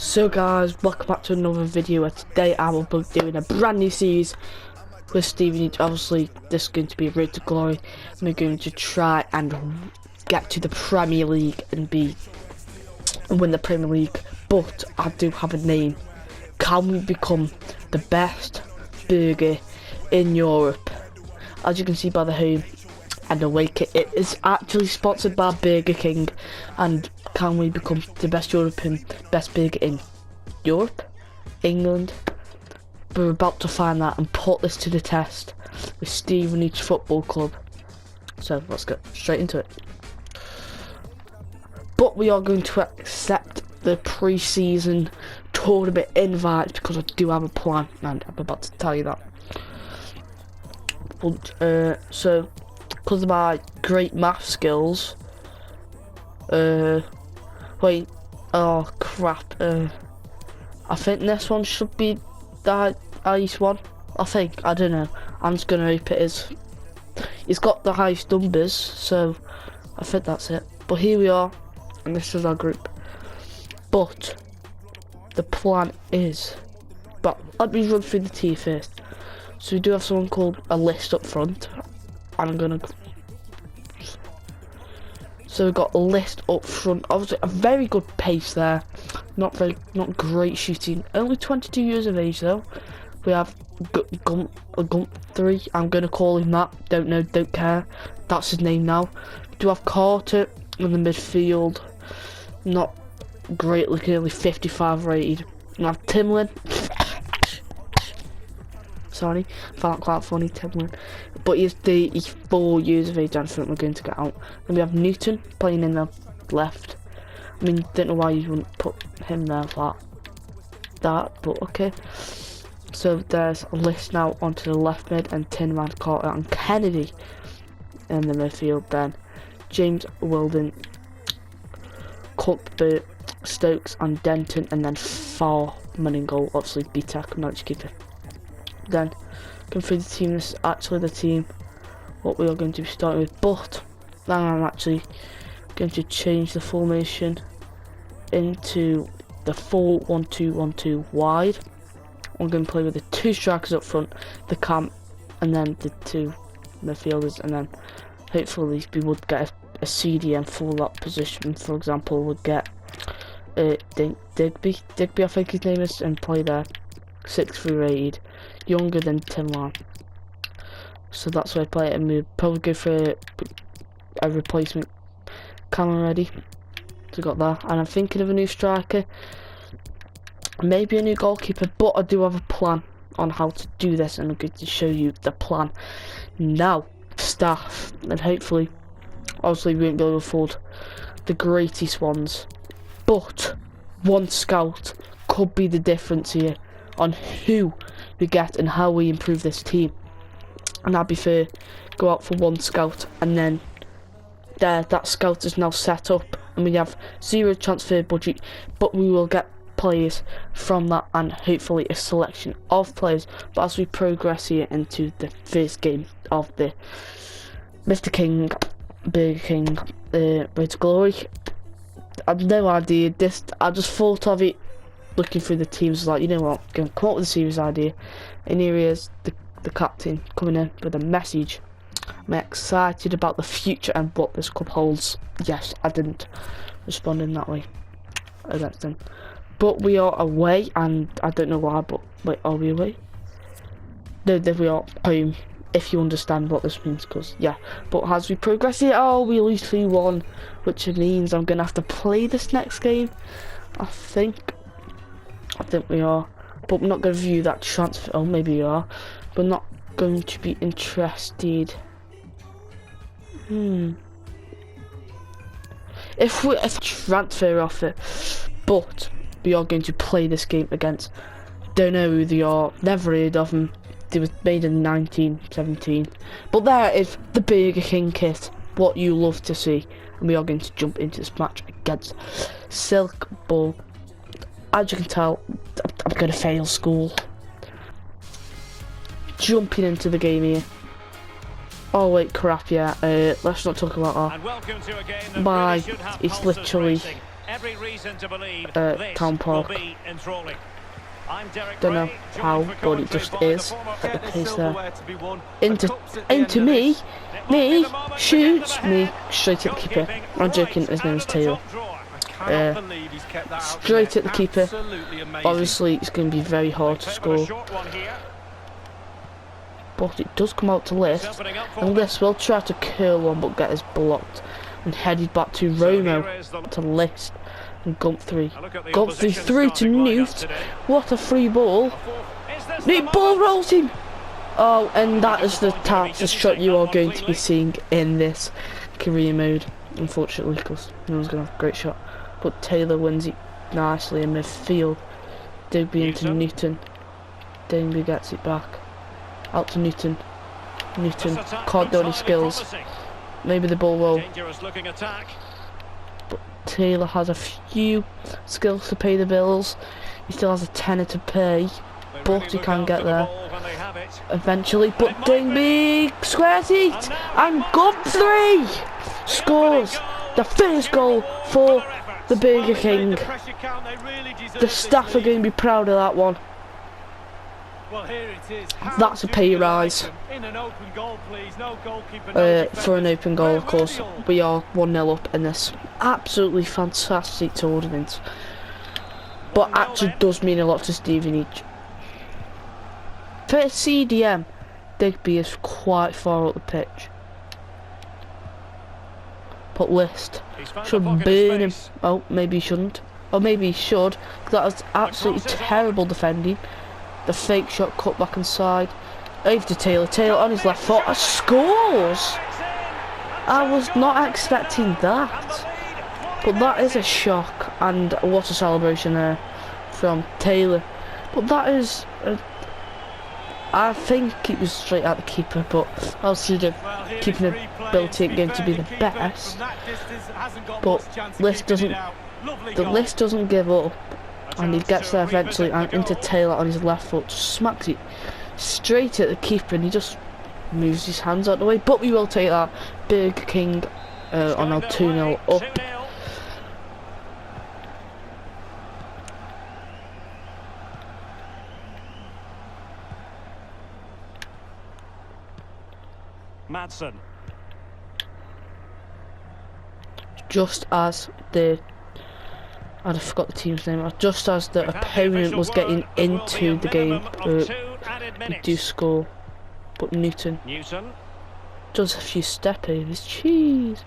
So guys, welcome back to another video, and today I will be doing a brand new series with Stephen. Obviously this is going to be a road to glory. We're going to try and get to the Premier League and win the Premier League, but I do have a name. Can we become the best burger in Europe? As you can see by the home and away kit, it is actually sponsored by Burger King. And can we become the best burger in Europe, England? We're about to find that and put this to the test with Stevenage Football Club. So let's get straight into it. But we are going to accept the pre-season tournament invite because I do have a plan, and I'm about to tell you that. But so because of my great math skills, wait, oh crap, I think this one should be the highest one. I don't know, I'm just gonna hope it is. It's got the highest numbers, so I think that's it. But here we are, and this is our group. But the plan is, but let me run through the team first. So we do have someone called a list up front, and I'm gonna. So we've got a list up front. Obviously, a very good pace there. Not great shooting. Only 22 years of age though. We have Gump 3. I'm gonna call him that. Don't know, don't care. That's his name now. We do have Carter in the midfield. Not great looking, only 55 rated. We have Timlin. Sorry, I found that quite funny, Timlin. But he's 34 years of age, I think we're going to get out. Then we have Newton playing in the left. I mean, don't know why you wouldn't put him there like that, but okay. So there's a list now onto the left mid, and Tinman, Carter and Kennedy in the midfield. Then James Wilden, Cuthbert, Stokes and Denton, and then Farman in goal, obviously B-Tech, match keeper. Then going through the team, this is actually the team what we are going to be starting with, but then I'm actually going to change the formation into the 4-1-2-1-2 wide. I'm going to play with the 2 strikers up front, the cam, and then the 2 midfielders, and then hopefully we would get a CDM for that position. For example, would get Digby I think his name is, and play there, 6'3" rated, younger than Timlan. So that's why I play it, and we'll probably go for a replacement. Camera ready, so got that, and I'm thinking of a new striker, maybe a new goalkeeper, but I do have a plan on how to do this, and I'm going to show you the plan now. Staff, and hopefully, obviously we won't be able to afford the greatest ones, but one scout could be the difference here on who we get and how we improve this team. And I'd be fair, go out for one scout, and then that scout is now set up, and we have 0 transfer budget, but we will get players from that, and hopefully a selection of players. But as we progress here into the first game of the Mr. King, Burger King, Road to Glory, I have no idea. I just thought of it looking through the teams, like, you know what, I'm gonna come up with a serious idea. And here is the captain coming in with a message. I'm excited about the future and what this club holds. Yes, I didn't respond in that way against them, but we are away, and I don't know why, but wait, are we away? No, we are home, if you understand what this means, because yeah. But as we progress here, we lose 3-1, which means I'm gonna have to play this next game. I think we are, but we're not going to view that transfer. Oh, maybe we are. We're not going to be interested. If transfer offer, but we are going to play this game against. Don't know who they are. Never heard of them. They was made in 1917. But there is the Burger King kit. What you love to see, and we are going to jump into this match against Silk Ball. As you can tell, I'm going to fail school. Jumping into the game here. Oh wait, crap, yeah. Let's not talk about that. It's literally Every reason to believe Town this will Park. be enthralling. Don't know how, but it just is at the pace there. Into me shoots me straight at the keeper. I'm joking, his name's Taylor. Straight at the keeper. Obviously, it's going to be very hard to score. But it does come out to List, and List will try to curl one but get us blocked. And headed back to Romo, to List, and Gumphrey. Gumphrey through to Newt. What a free ball. Newt ball rolls him. Oh, and that is the type of shot you are going to be seeing in this career mode, unfortunately, because no one's going to have a great shot. But Taylor wins it nicely in midfield. Digby into Newton. Digby gets it back. Out to Newton. Newton can't do any skills. Maybe the ball will. But Taylor has a few skills to pay the bills. He still has a tenner to pay, but he can get there eventually. But Digby squares it, and Gumphrey scores the first goal for the Burger King. The staff are going to be proud of that one. Well, here it is. That's a pay rise. In an open goal, please. No goalkeeper, for an open goal, of course. We are 1-0 up in this absolutely fantastic tournament. But actually does mean a lot to Stephen Each. For a CDM, Digby is quite far up the pitch. But List should burn him. Oh, maybe he shouldn't. Or maybe he should. That was absolutely terrible defending. The fake shot cut back inside. Over to Taylor. Taylor on his left foot. Scores! I was not expecting that. But that is a shock. And what a celebration there from Taylor. But that is... I think it was straight at the keeper. But obviously the keeping ability ain't going to be the best. But List doesn't... The List doesn't give up. And he gets there eventually, and into Taylor on his left foot, smacks it straight at the keeper, and he just moves his hands out the way. But we will take that. Burger King on our 2-0 up. Madsen. Just as the... I forgot the team's name. Just as the opponent was getting into the game, we do score. But Newton does a few step overs. Jeez.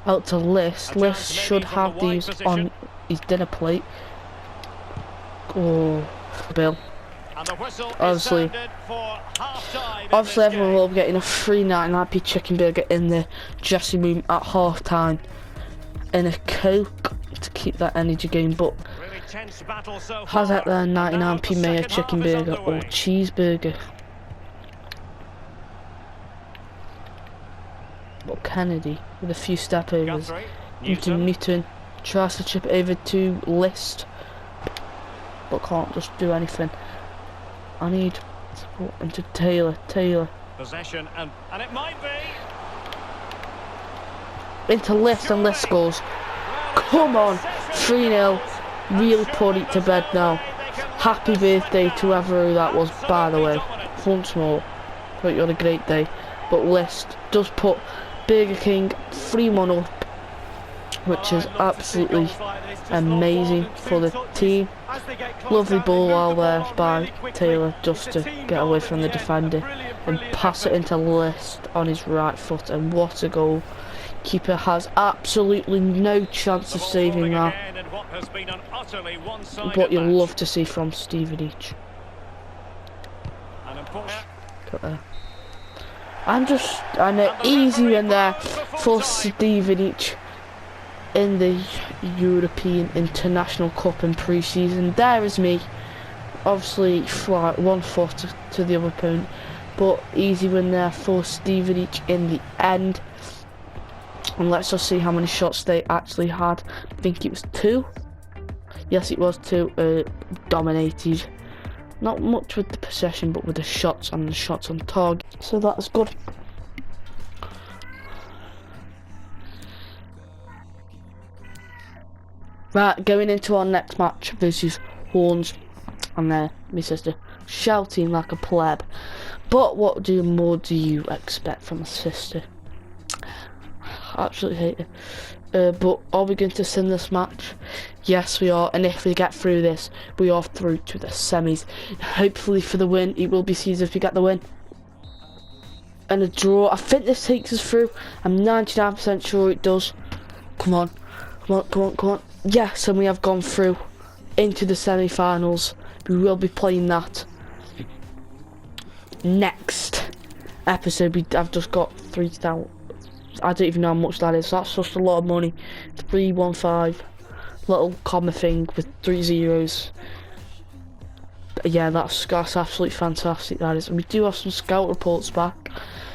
Out to List. List should have these on his dinner plate. Oh, Bill. Obviously everyone will be getting a free 99p chicken burger in the dressing room at half time. And a Coke to keep that energy going, but has that there 99p mayo chicken burger or cheeseburger. But Kennedy with a few step overs into Newton, tries to chip it over to List, but can't just do anything. I need support into Taylor. Possession and it might be into List, and List scores. Come on, 3-0. Really put it to bed now. Happy birthday to whoever that was, by the way. Once more, hope you had a great day. But List does put Burger King 3-1 up, which is absolutely amazing for the team. Lovely ball while there by Taylor just to get away from the defender and pass it into List on his right foot, and what a goal. Keeper has absolutely no chance of saving that. What you love to see from Stephen Each. And an easy win there for Stephen Each in the European International Cup in pre-season. There is me, obviously fly 1 foot to the other opponent, but easy win there for Stephen Each in the end. And let's just see how many shots they actually had. I think it was 2. Yes, it was 2. Dominated. Not much with the possession, but with the shots and the shots on target. So that's good. Right, going into our next match versus Horns, and there, my sister, shouting like a pleb. But what more do you expect from a sister? I absolutely hate it. But are we going to send this match? Yes, we are. And if we get through this, we are through to the semis. Hopefully for the win. It will be season if we get the win. And a draw. I think this takes us through. I'm 99% sure it does. Come on. Come on, come on, come on. Yes, and we have gone through into the semi-finals. We will be playing that next episode. I've just got 3,000. I don't even know how much that is. That's just a lot of money. 315, little comma thing with 3 zeros. Yeah, that's absolutely fantastic. That is. And we do have some scout reports back.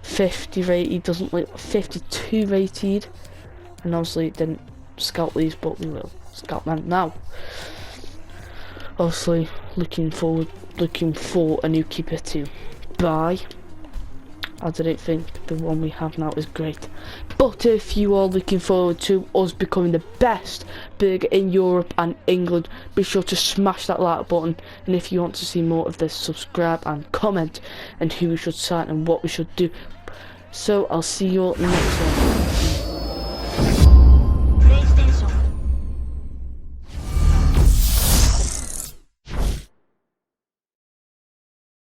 50 rated, doesn't look 52 rated, and obviously it didn't scout these, but we will scout them now. Obviously, looking for a new keeper to buy. I don't think the one we have now is great, but if you are looking forward to us becoming the best burger in Europe and England, be sure to smash that like button, and if you want to see more of this, subscribe and comment and who we should sign and what we should do. So I'll see you all next one.